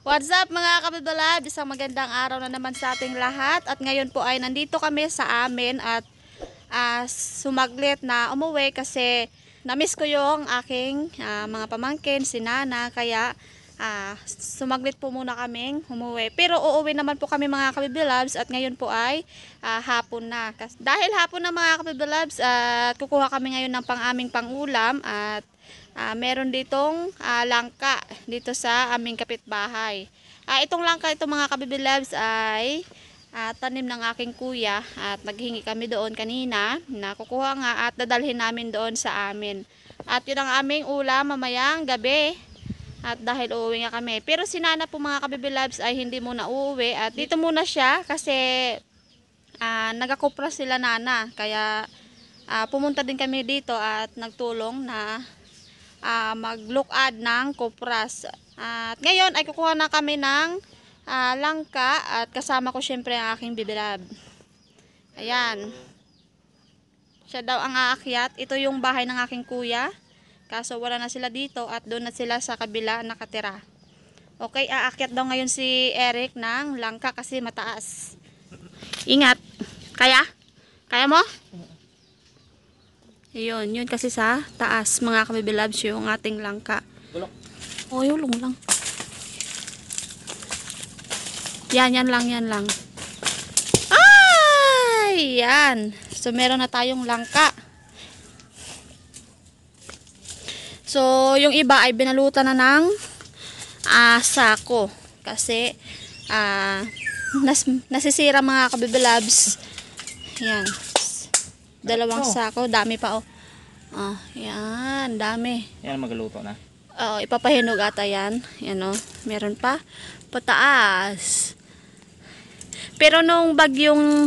What's up mga kabibalab? Isang magandang araw na naman sa ating lahat. At ngayon po ay nandito kami sa amin at sumaglit na umuwi kasi namiss ko yung aking mga pamangkin, si Nana. Kaya sumaglit po muna kaming umuwi. Pero uuwi naman po kami mga kabibalabs at ngayon po ay hapon na. Dahil hapon na mga kabibalabs at kukuha kami ngayon ng aming pangulam at meron ditong langka dito sa aming kapitbahay. Itong langka, itong mga kabibilabs ay tanim ng aking kuya at naghingi kami doon kanina na kukuha nga at dadalhin namin doon sa amin. At yun ang aming ulam mamayang gabi. At dahil uuwi nga kami. Pero si Nana po mga kabibilabs ay hindi muna uuwi at dito muna siya kasi nagakupra sila Nana. Kaya pumunta din kami dito at nagtulong na mag-look-add ng kopras. At ngayon ay kukuha na kami ng langka at kasama ko syempre ang aking bibilab. Ayan. Siya daw ang aakyat. Ito yung bahay ng aking kuya. Kaso wala na sila dito at doon na sila sa kabila nakatira. Okay, aakyat daw ngayon si Eric ng langka kasi mataas. Ingat. Kaya? Kaya mo? Yun kasi sa taas mga kabibilabs yung ating langka. Oh, yulong lang. Yan lang. Ay, yan. So, meron na tayong langka. So, yung iba ay binalutan na ng sako. Kasi, nasisira mga kabibilabs. Yan. Dalawang sako, dami pa oh. Yan, dami. Yan magaluto na. Ipapahinog ata yan. Yan oh, meron pa pataas. Pero nung bagyong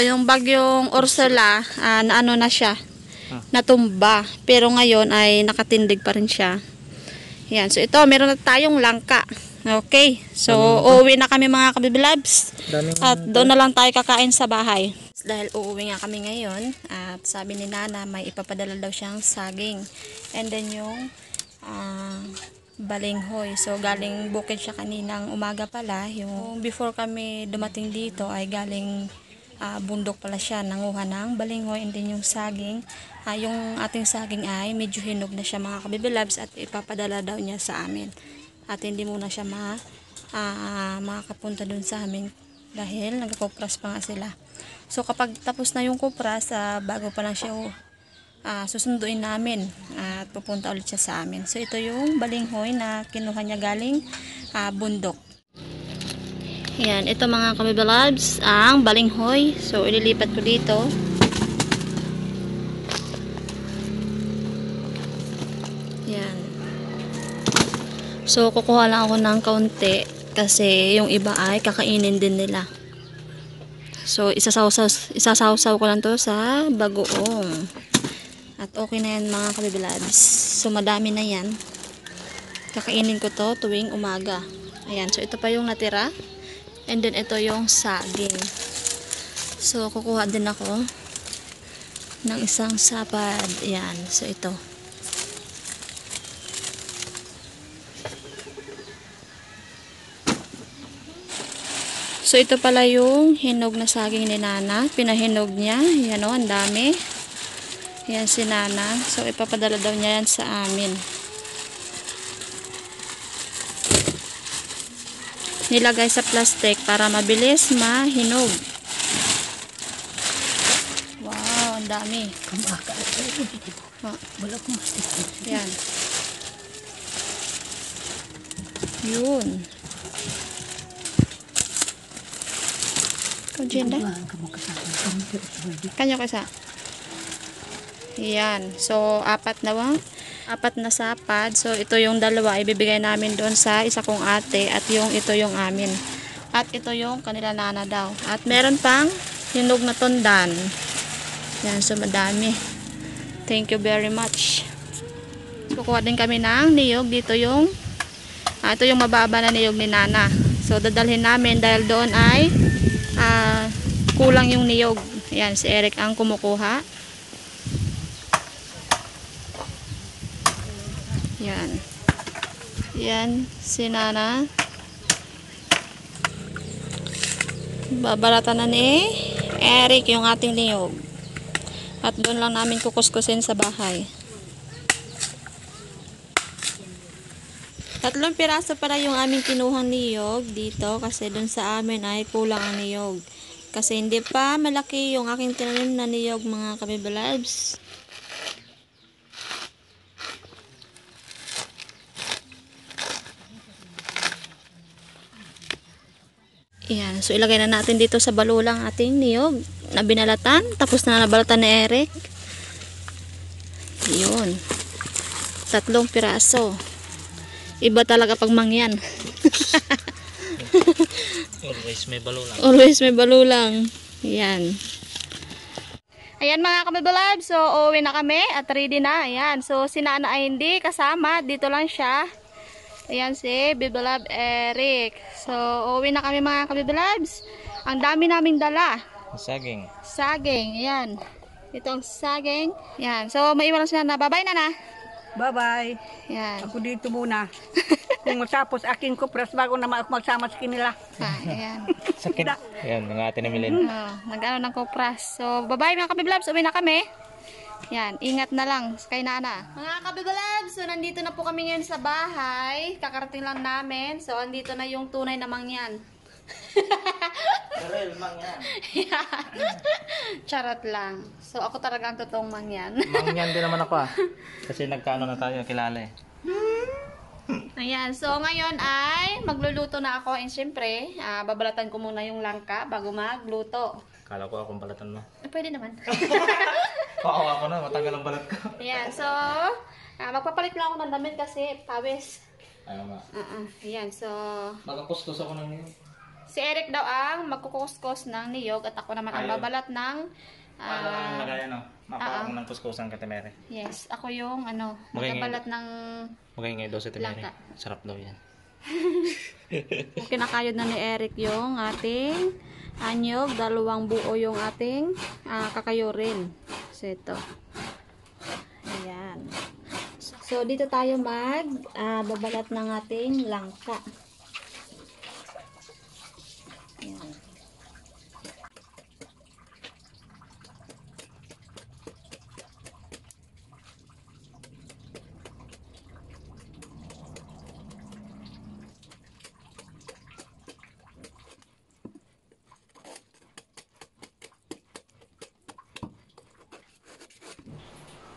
yung bagyong Ursula, na na siya. Natumba. Pero ngayon ay nakatindig pa rin siya. Yan, so ito meron na tayong langka. Okay. So, uuwi na kami mga kabibilabs. At doon na lang tayo kakain sa bahay. Dahil uuwi nga kami ngayon at sabi ni Nana may ipapadala daw siyang saging. And then yung balinghoy. So, galing bukid siya kaninang umaga pala. Yung before kami dumating dito ay galing bundok pala siya. Nanguha ng balinghoy and then yung saging. Yung ating saging ay medyo hinog na siya mga kabibilabs at ipapadala daw niya sa amin. At hindi muna siya makakapunta dun sa amin dahil nagkukupras pa nga sila. So kapag tapos na yung kupras, bago pa lang siya susunduin namin at pupunta ulit siya sa amin. So ito yung balinghoy na kinuha niya galing bundok. Yan, ito mga kabibalabs, ang balinghoy. So ililipat ko dito. Yan. So kukuha lang ako ng kaunti kasi yung iba ay kakainin din nila. So, isasawsaw ko lang to sa bagoong. At okay na yan mga kabibilabs. So, madami na yan. Kakainin ko to tuwing umaga. Ayan. So, ito pa yung natira. And then, ito yung saging. So, kukuha din ako ng isang sapad. Ayan. So, ito. So, ito pala yung hinog na saging ni Nana. Pinahinog niya. Yan o, ang dami. Yan si Nana. So, ipapadala daw niya yan sa amin. Nilagay sa plastic para mabilis mahinog. Wow, ang dami. Yan. Yun. Kanyo kasa. Yan. So, apat na sapad. So, ito yung dalawa. Ibibigay namin doon sa isa kong ate. At yung ito yung amin. At ito yung kanila Nana daw. At meron pang hinog na tundan. Yan. So, madami. Thank you very much. Kukuha din kami ng niyog. Dito yung ito yung mababa na niyog ni Nana. So, dadalhin namin dahil doon ay kulang yung niyog. Ayan, si Eric ang kumukuha. Yan. Yan, si Nana. Babalatan na ni Eric yung ating niyog. At doon lang namin kukuskusin sa bahay. 3 piraso para yung aming kinuhang niyog dito kasi doon sa amin ay kulang ang niyog. Kasi hindi pa malaki yung aking tinanim na niyog mga kabibalabs. Ayan, so ilagay na natin dito sa balulang ating niyog na binalatan. Tapos na nabalatan ni Eric. Yun. 3 piraso. Iba talaga pag mangyan. Always may balulang. Always may balulang. Yan. Ayan mga kabibalab, so uuwi na kami at ready na. Ayan, so si Nana ay hindi kasama. Dito lang siya. Ayan si Bibalab Eric. So uuwi na kami mga kabibalabs. Ang dami naming dala. Saging. Saging, ayan. Ito ang saging. Ayan, so maiwan lang si Nana. Bye-bye Nana. Bye-bye. Ayan. Ako dito muna. Kung matapos aking kupras bago naman ako magsama sa kanila. Ayan. Sakit. Yan, mga atin namilin. Nag-ano ng kopras. So, bye-bye mga kabibalabs. Uwi na kami. Yan, ingat na lang kay Nana. Mga kabibalabs, so nandito na po kami ngayon sa bahay. Kakarating lang namin. So, andito na yung tunay na mangyan. Karel, mangyan. Yan. Charot lang. So, ako talaga ang totoong mangyan. Mangyan din naman ako ah. Kasi nagkaano na tayo, kilala eh. Ayan, so ngayon ay magluluto na ako and syempre, babalatan ko muna yung langka bago magluto. Kala ko akong balatan mo. Pwede naman. Oo, ako na, matagal ang balat ko. Ayan, so magpapalit lang ako ng damit kasi pawis. Ayaw nga. Ayan, so Magakustos ako ng yun. si Eric daw ang magkukuskos ng niyog at ako naman ang Ayun. babalat ng Paano lang lagay ano? Mapa ako ng kuskusan ka temere. yes, ako yung Magiging- magbabalat ng Magay 12 temere. Langka. Sarap daw yan. kinakayod na ni Eric yung ating anyog, 2 buo yung ating kakayurin. So ito. Ayan. So dito tayo babalat ng ating langka. Ayan.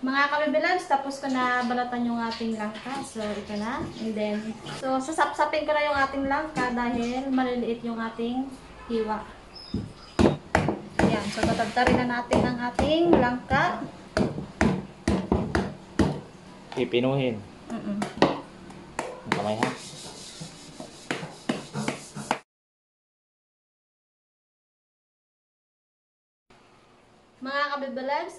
Mga kabibilans, tapos ko na balatan yung ating langka. So, ito na. And then, so, sasapsapin ko na yung ating langka dahil maliliit yung ating hiwa. Ayan. So, tatagtarin na natin ang ating langka. Ipinuhin. Ang kamay ha. Mga kabibilans,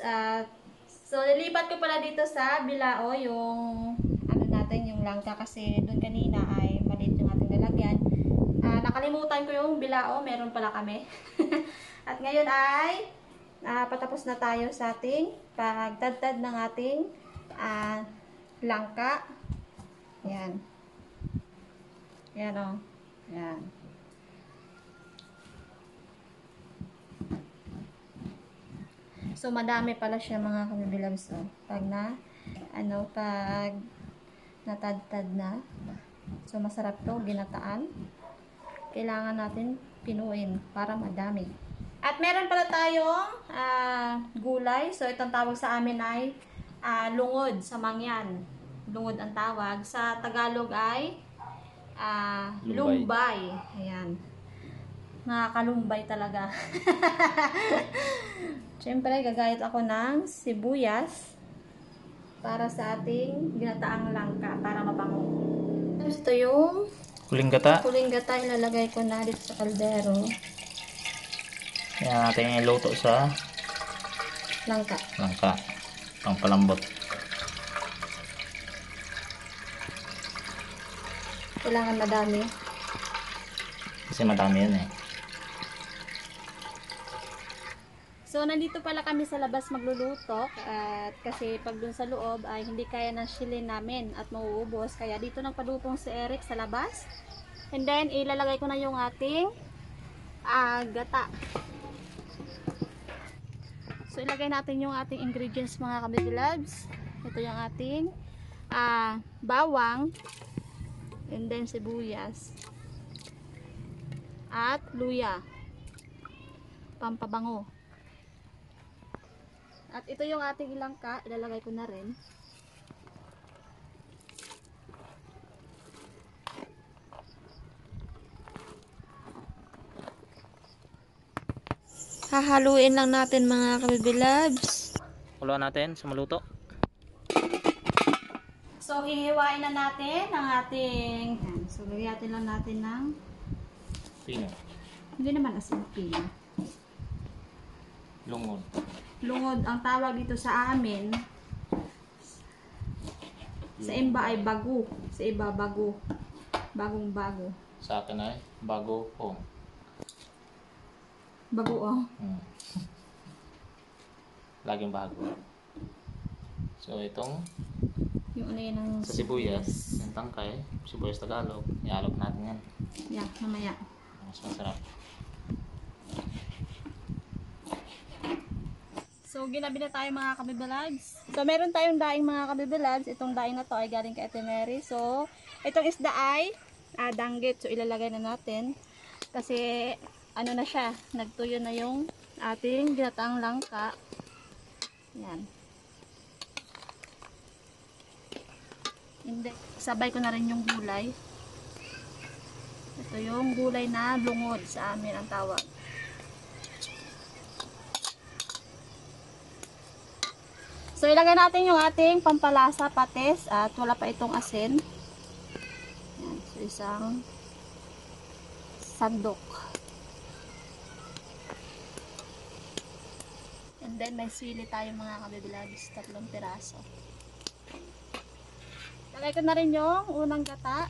so, nilipat ko pala dito sa bilao yung natin, yung langka kasi doon kanina ay maliit yung ating lalagyan. Nakalimutan ko yung bilao, meron pala kami. At ngayon ay patapos na tayo sa ating pagtadtad ng ating langka. Yan. Yan o. Yan. So, madami pala siya mga kabibilabs. So, pag natadtad na. So, masarap to, ginataan. Kailangan natin pinuin para madami. At meron pala tayong gulay. So, itong tawag sa amin ay lungod sa mangyan. Lungod ang tawag. Sa Tagalog ay lumbay. Ayan. Nakakalumbay talaga. Siyempre, gagayat ako ng sibuyas para sa ating ginataang langka para mabango. Ito yung Huling gata. kuling gata, ilalagay ko na dito sa kaldero. Yan natin iluto sa Langka. langka. Ang palambot. Kailangan madami. Kasi madami yan eh. So, So, nandito pala kami sa labas magluluto at kasi pag dun sa loob ay hindi kaya ng shilin namin at mauubos. Kaya dito nagpadupong si Eric sa labas. And then, ilalagay ko na yung ating gata. So, ilagay natin yung ating ingredients mga kabibilabs. Ito yung ating bawang and then sibuyas at luya, pampabango. At ito yung ating ilangka, ilalagay ko na rin. Hahaluin lang natin mga kabibilabs. Kuluan natin sa maluto. So, hihiwain na natin ang ating... So, lagyan lang natin ng... Pino. Hindi naman asin pino. Lungod. Lungod ang tawag dito sa amin. Sa iba ay bago. Sa iba bago. Bagong bago. Sa akin ay bago home. Bago oh. Laging bago. So itong Yung ano yun ang... sa sibuyas, yung tangkay, sibuyas Tagalog, ialog natin yan. Yeah, mamaya. Mas masarap. So, ginabi na tayo mga kabibalags. So, meron tayong daing mga kabibalags. Itong daing na to ay galing kay Ate Mary. So, itong isda ay danggit. So, ilalagay na natin. Kasi, ano na siya, nagtuyo na yung ating ginataang langka. Yan. Hindi. Sabay ko na rin yung gulay. Ito yung gulay na lungod sa amin ang tawag. So, ilagay natin yung ating pampalasa patis at wala pa itong asin. Yan. So, isang sandok. And then, may sili tayo mga kabibilabis, 3 piraso. Lagay ko na rin yung unang gata.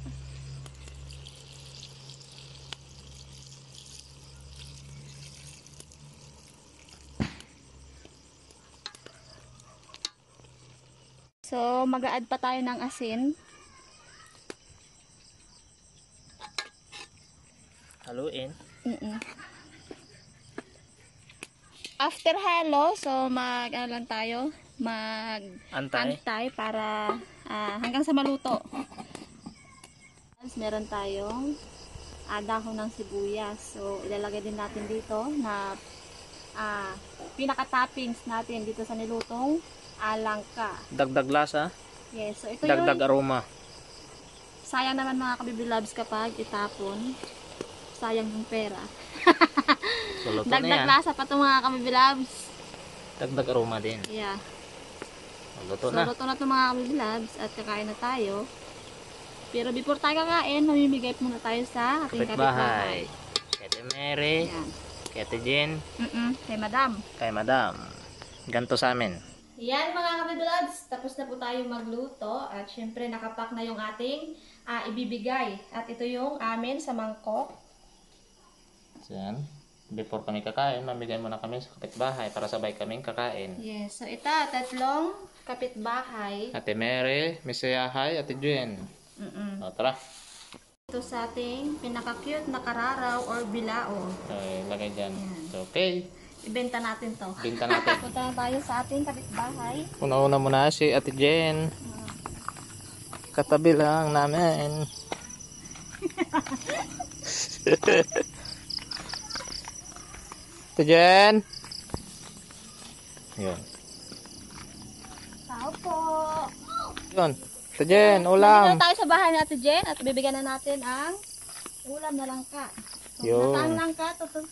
So, mag-a-add pa tayo ng asin. Haluin. After halo, so ano lang tayo, antay para hanggang sa maluto. Meron tayong dahon ng sibuyas. So, ilalagay din natin dito na pinaka-toppings natin dito sa nilutong langka. Dagdag lasa, Yes, so ito dagdag yung aroma. sayang naman mga kabibilabs kapag itapon. Sayang yung pera. So luto na Dagdag yan. lasa pa ito mga kabibilabs. Dagdag aroma din. Yeah. Luto So, na. luto na ito mga kabibilabs at kakain na tayo. Pero before tayo kakain, mamimigay muna tayo sa ating kapitbahay. Kay Ate Mary, Yan. kay Ate Jen, Kay Madam. kay Madam. Ganto sa amin. Yan mga kabibilabs, tapos na po tayo magluto at syempre nakapack na yung ating ibibigay. At ito yung amin sa mangkok. So yan. Before kami kakain, mamigay muna kami sa kapitbahay para sabay kaming kakain. Yes, so ito, 3 kapitbahay. Ate Mary, Miss Yahay, Ate Jen. O, tara. Ito sa ating pinaka-cute na kararaw or bilao. So, ilagay dyan. So, okay. Ibenta natin to. Binta natin. Punta na tayo sa ating kapitbahay. Una-una muna si Ate Jen. Katabi lang namin. Ate Jen. Yun. Tao po. Yun. Ate Jen, Nandito ulam. na tayo sa bahay ni Ate Jen at bibigyan na natin ang ulam na langka. So, Yun. natang langka to.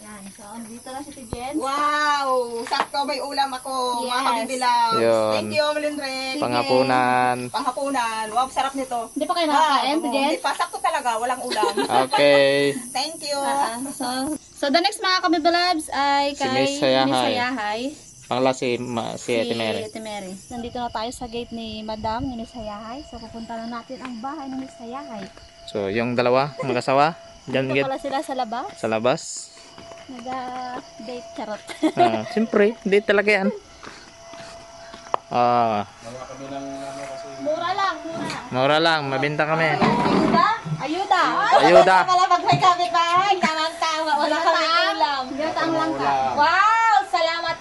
Yan. So, dito na si Ate Jen. Wow! Sakto may ulam ako, mga Yes. kabibilaw. Yun. Thank you, Melindre. Pangapunan. Panghapunan. Wow, sarap nito. Hindi pa kayo nakakain, Ate Jen? Hindi pa, sakto talaga, walang ulam. Okay. Thank you. So, the next mga kabibalabs ay Si kay Miss Sayahay. Miss Sayahay. Pangla si Ate Mary. Ate Mary. Nandito na tayo sa gate ni Madam, ni Miss Sayahay. So, pupunta na natin ang bahay ni Miss Sayahay. So, yung dalawa, mag-asawa, dyan Dito pala sila sa labas. sa labas. Naga-date charot. Siyempre, hindi talaga yan. Mura lang, mura. Mura lang, mabinta kami. Ayuda? Ayuda. Ayuda. Pala pag may kapitbahay, tamang-tama. Wala kami ulam. Gatang lang ka. Wow, salamat.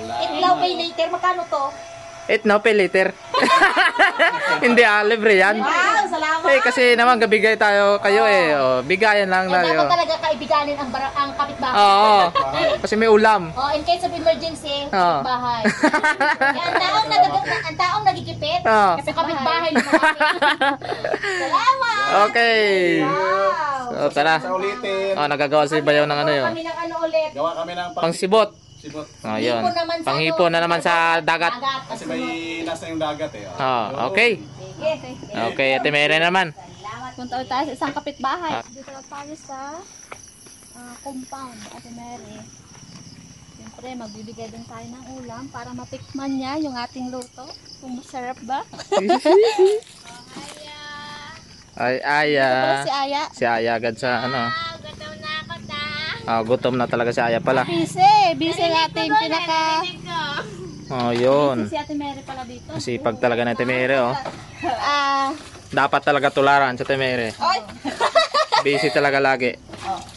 Itlaw pay later. Magkano to? It no, pay later. Hindi libre yan. Wow, salamat. Kasi naman gabigay tayo kayo bigayan lang Dapat tayo. talaga kaibiganin ang kapitbahay. Oo, kasi may ulam. Oh, in case of emergency, Oo. kapitbahay. Ang taong nagigipit, Oo. kasi kapitbahay mo Salamat. Okay. Wow. So, tara. Sa ulitin. Nagagawa si Bayaw ng ano yun. Kami ng ano ulit. Gawa kami ng Pangsibot. pangsibot. Yun. Hipon naman sa Panghipon na naman sa dagat. Kasi may nasa yung dagat eh. Okay. Sige. Okay, Ate Mary naman. Salamat. Punta ulit tayo sa isang kapitbahay. Dito na tayo sa compound, Ate Mary. Siyempre, magbibigay din tayo ng ulam para matikman niya yung ating luto. Kung masarap ba? Ay, Ito pala si Aya. Si Aya agad sa ano. Gutom na talaga si Aya pala. Busy. Busy natin pinaka... Yun. Si Ate Mary pala dito. Masipag talaga na Ate Mary, Dapat talaga tularan sa Ate Mary. Busy talaga lagi.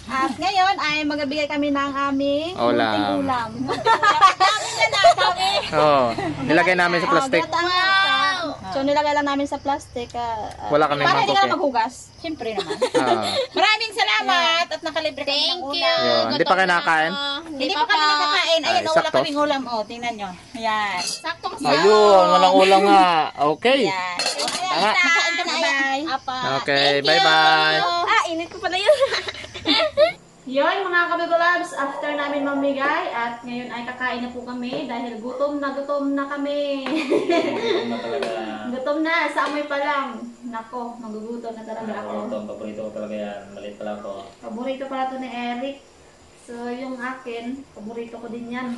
At ngayon ay magbibigay kami ng aming Ulam. munting ulam. Nilagay namin sa plastic. So nilagay lang namin sa plastic. Wala kami para hindi ka mangkok na maghugas. Siyempre naman. Maraming salamat at nakalibre kami ng ulam. Yun. Hindi pa kayo nakakain? Hindi pa kami nakakain. Ayun, wala sakto. kaming ulam. Tingnan nyo. Ayan. Saktong Ayun, walang ulam nga. Okay. Ayan. Tama. Makain ka na. Bye. Apa. Okay, bye-bye. Init ko pala yun. Yun mga kabibulabs, after namin mamigay at ngayon ay kakain na po kami dahil gutom na kami. Gutom na, sa amoy pa lang. Nako, magugutom na talaga ako. Paborito ko talaga yan. Maliit pala ako. Paborito pala to ni Eric. So yung akin, paborito ko din yan.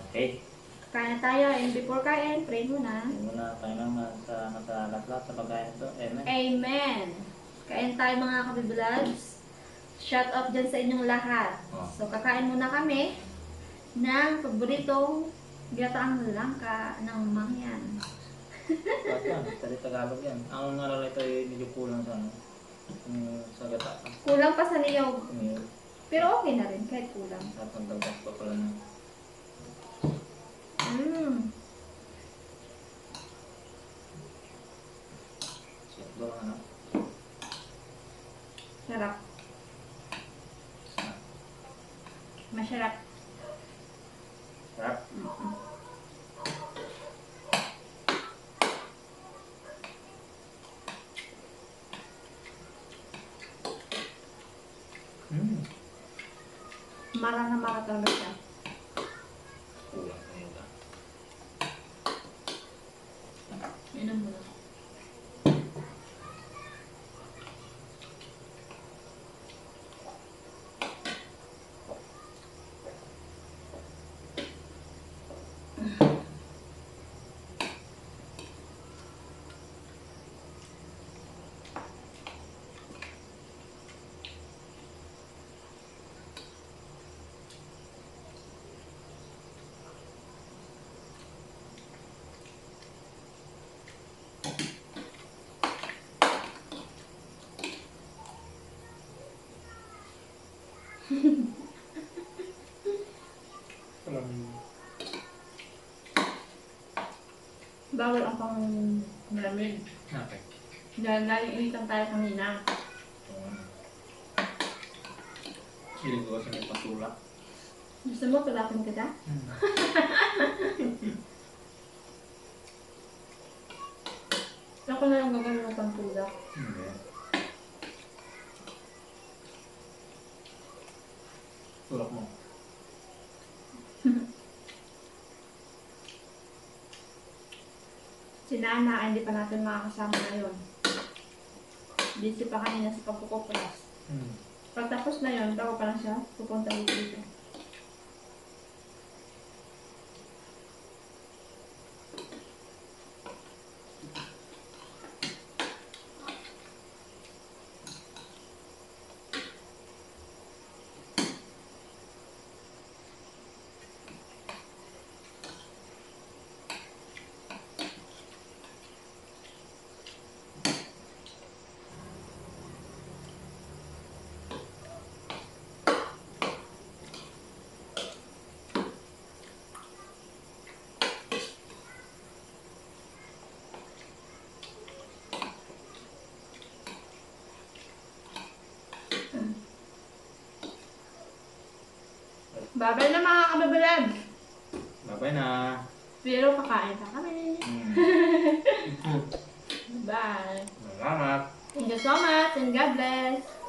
Okay. Kain na tayo and before kain, pray muna. Muna tayo naman sa lahat sa pagkain ito. Amen. Amen. Kain tayo mga kabibulags. Shout out dyan sa inyong lahat. So, kakain muna kami ng paboritong gataang langka ng mangyan. Sa Tagalog yan. Ang nalala ito ay medyo kulang sa sa gata. Kulang pa sa niyog. Pero okay na rin, kahit kulang. At ang dagdag pa pala na. Siyempre ano? Sarap. Masarap. Sarap. Mara na mara talaga siya. Kulang na yun. Inom mo na. Bawal ang pang malamig. Okay. Dahil galing initan tayo kanina. Hiling ko kasi may patulak. Gusto mo tulakin kita? Ako na lang gagawin ng pantulak. Hindi. Tulak mo. Si Nana, hindi pa natin makakasama ngayon. Busy pa kanina sa pagkukupras. Pagtapos na yun, bago pa lang siya, pupunta dito. Bye-bye na mga kababalad. Bye-bye na. Pero kakain pa kami. Bye. Salamat. Thank you so much and God bless.